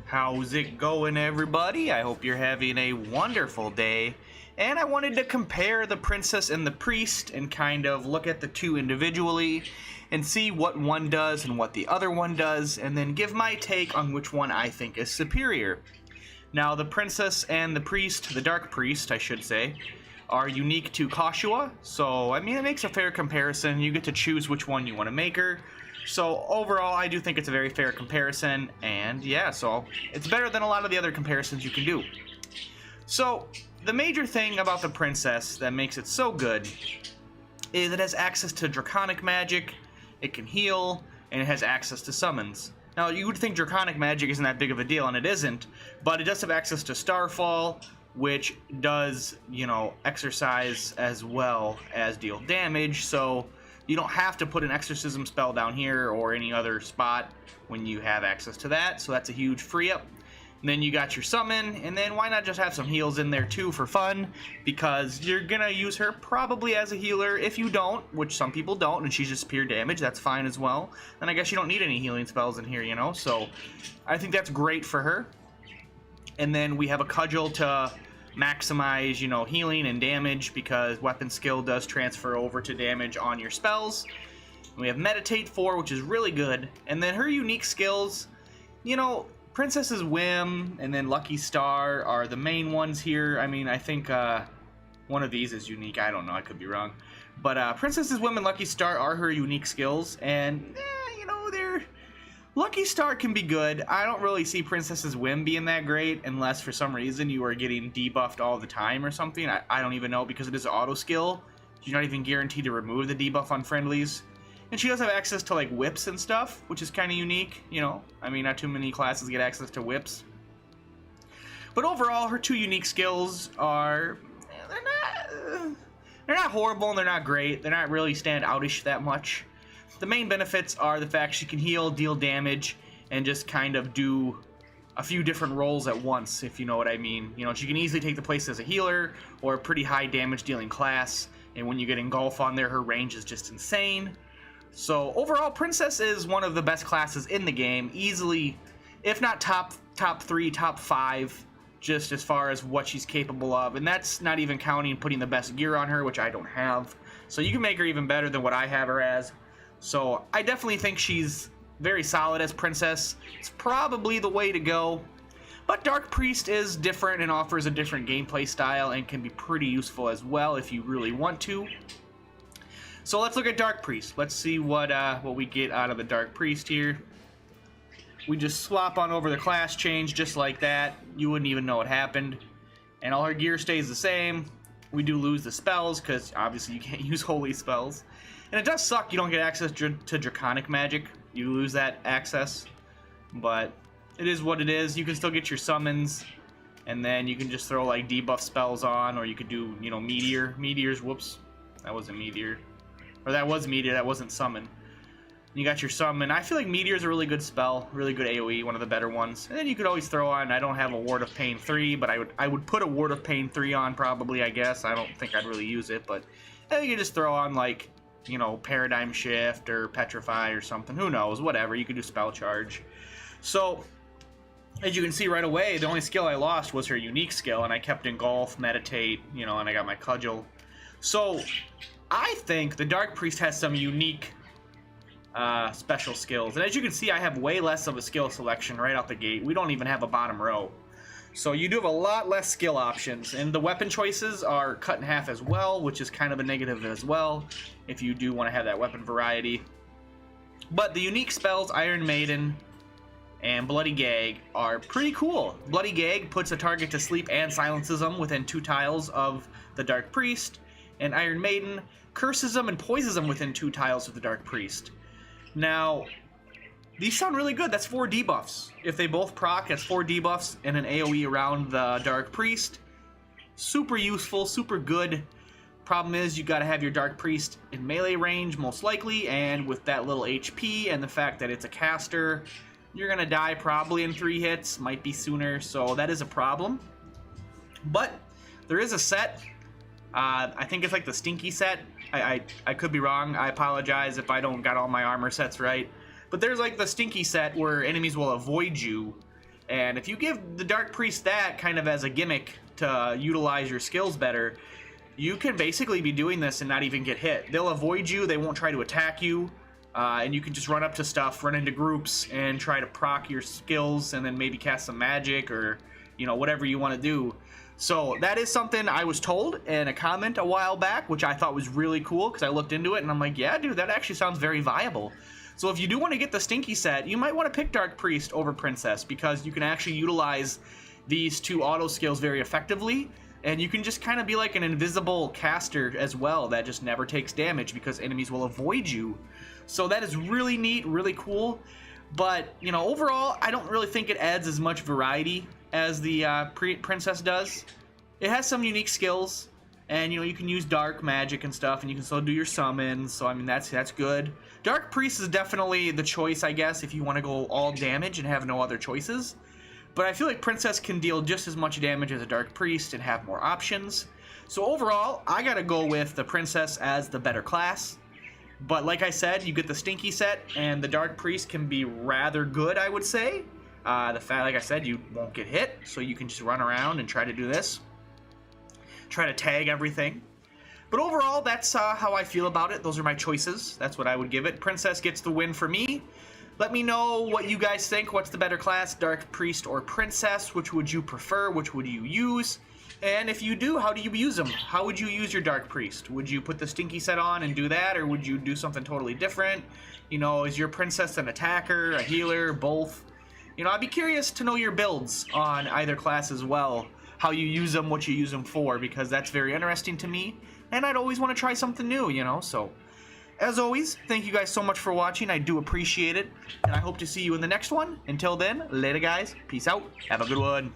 How's it going, everybody? I hope you're having a wonderful day. And I wanted to compare the princess and the priest and kind of look at the two individually and see what one does and what the other one does, and then give my take on which one I think is superior. Now, the princess and the priest, the dark priest, I should say, are unique to Koshua, so I mean it makes a fair comparison. You get to choose which one you want to make her. So overall, I do think it's a very fair comparison, and yeah, so it's better than a lot of the other comparisons you can do. So the major thing about the princess that makes it so good is it has access to draconic magic, it can heal, and it has access to summons. Now, you would think draconic magic isn't that big of a deal, and it isn't, but it does have access to Starfall, which does, exercise as well as deal damage, so you don't have to put an exorcism spell down here or any other spot when you have access to that, so that's a huge free up. And then you got your summon, and then why not just have some heals in there too for fun, because you're gonna use her probably as a healer. If you don't, which some people don't, and she's just pure damage, that's fine as well, then I guess you don't need any healing spells in here, so I think that's great for her. And then we have a cudgel to maximize, healing and damage, because weapon skill does transfer over to damage on your spells. And we have Meditate 4, which is really good. And then her unique skills, Princess's Whim and then Lucky Star are the main ones here. I mean, I think one of these is unique. I don't know, I could be wrong. But Princess's Whim and Lucky Star are her unique skills, and they're... Lucky Star can be good. I don't really see Princess's Whim being that great unless for some reason you are getting debuffed all the time or something. I don't even know, because it is an auto skill. You're not even guaranteed to remove the debuff on friendlies. And she does have access to like whips and stuff, which is kind of unique, I mean, not too many classes get access to whips. But overall, her two unique skills are... They're not horrible and they're not great. They're not really stand-outish that much. The main benefits are the fact she can heal, deal damage, and just kind of do a few different roles at once, if you know what I mean. She can easily take the place as a healer or a pretty high damage dealing class, and when you get Engulf on there, her range is just insane. So overall, Princess is one of the best classes in the game, easily, if not top 3, top 5, just as far as what she's capable of, and that's not even counting putting the best gear on her, which I don't have. So you can make her even better than what I have her as. So I definitely think she's very solid as Princess. It's probably the way to go. But Dark Priest is different and offers a different gameplay style and can be pretty useful as well if you really want to. So let's look at Dark Priest. Let's see what we get out of the Dark Priest here. We just swap on over the class change just like that. You wouldn't even know it happened. And all her gear stays the same. We do lose the spells because obviously you can't use holy spells. And it does suck you don't get access to draconic magic. You lose that access. But it is what it is. You can still get your summons. And then you can just throw like debuff spells on. Or you could do, Meteor. Meteors, whoops. That wasn't Meteor. Or that was Meteor, that wasn't Summon. You got your Summon. I feel like Meteor's a really good spell. Really good AoE, one of the better ones. And then you could always throw on, I don't have a Ward of Pain 3, but I would put a Ward of Pain 3 on probably, I guess. I don't think I'd really use it, but then you could just throw on like, Paradigm Shift or Petrify or something. Who knows? Whatever. You could do Spell Charge. So, as you can see right away, the only skill I lost was her unique skill, and I kept Engulf, Meditate, and I got my Cudgel. So, I think the Dark Priest has some unique special skills. And as you can see, I have way less of a skill selection right out the gate. We don't even have a bottom row. So you do have a lot less skill options, and the weapon choices are cut in half as well, which is kind of a negative as well, if you do want to have that weapon variety. But the unique spells, Iron Maiden and Bloody Gag, are pretty cool. Bloody Gag puts a target to sleep and silences them within 2 tiles of the Dark Priest, and Iron Maiden curses them and poisons them within 2 tiles of the Dark Priest. Now, these sound really good. That's 4 debuffs. If they both proc, that's 4 debuffs and an AoE around the Dark Priest. Super useful, super good. Problem is, you gotta have your Dark Priest in melee range, most likely, and with that little HP and the fact that it's a caster, you're gonna die probably in 3 hits, might be sooner, so that is a problem. But there is a set. I think it's like the Stinky set. I could be wrong. I apologize if I don't got all my armor sets right. But there's like the Stinky set where enemies will avoid you And if you give the Dark Priest that kind of as a gimmick to utilize your skills better, you can basically be doing this and not even get hit. They'll avoid you, they won't try to attack you, and you can just run up to stuff, run into groups, and try to proc your skills, and then maybe cast some magic, or, you know, whatever you want to do. So that is something I was told in a comment a while back, which I thought was really cool, because I looked into it, and I'm like, yeah, dude, that actually sounds very viable. So if you do want to get the Stinky set, you might want to pick Dark Priest over Princess, because you can actually utilize these two auto skills very effectively, and you can just kind of be like an invisible caster as well that just never takes damage because enemies will avoid you. So that is really neat, really cool. But, you know, overall, I don't really think it adds as much variety as the Princess does. It has some unique skills, and, you know, you can use dark magic and stuff, and you can still do your summons, so, I mean, that's good. Dark Priest is definitely the choice, I guess, if you want to go all damage and have no other choices. But I feel like Princess can deal just as much damage as a Dark Priest and have more options. So overall, I gotta go with the Princess as the better class. But like I said, you get the Stinky set, and the Dark Priest can be rather good, I would say. The fact, like I said, you won't get hit, so you can just run around and try to do this. Try to tag everything. But overall, that's how I feel about it. Those are my choices. That's what I would give it. Princess gets the win for me. Let me know what you guys think. What's the better class, Dark Priest or Princess? Which would you prefer? Which would you use? And if you do, how do you use them? How would you use your Dark Priest? Would you put the Stinky set on and do that, or would you do something totally different? You know, is your Princess an attacker, a healer, both? You know, I'd be curious to know your builds on either class as well. How you use them, what you use them for, because that's very interesting to me. And I'd always want to try something new, you know, so... As always, thank you guys so much for watching. I do appreciate it. And I hope to see you in the next one. Until then, later guys. Peace out. Have a good one.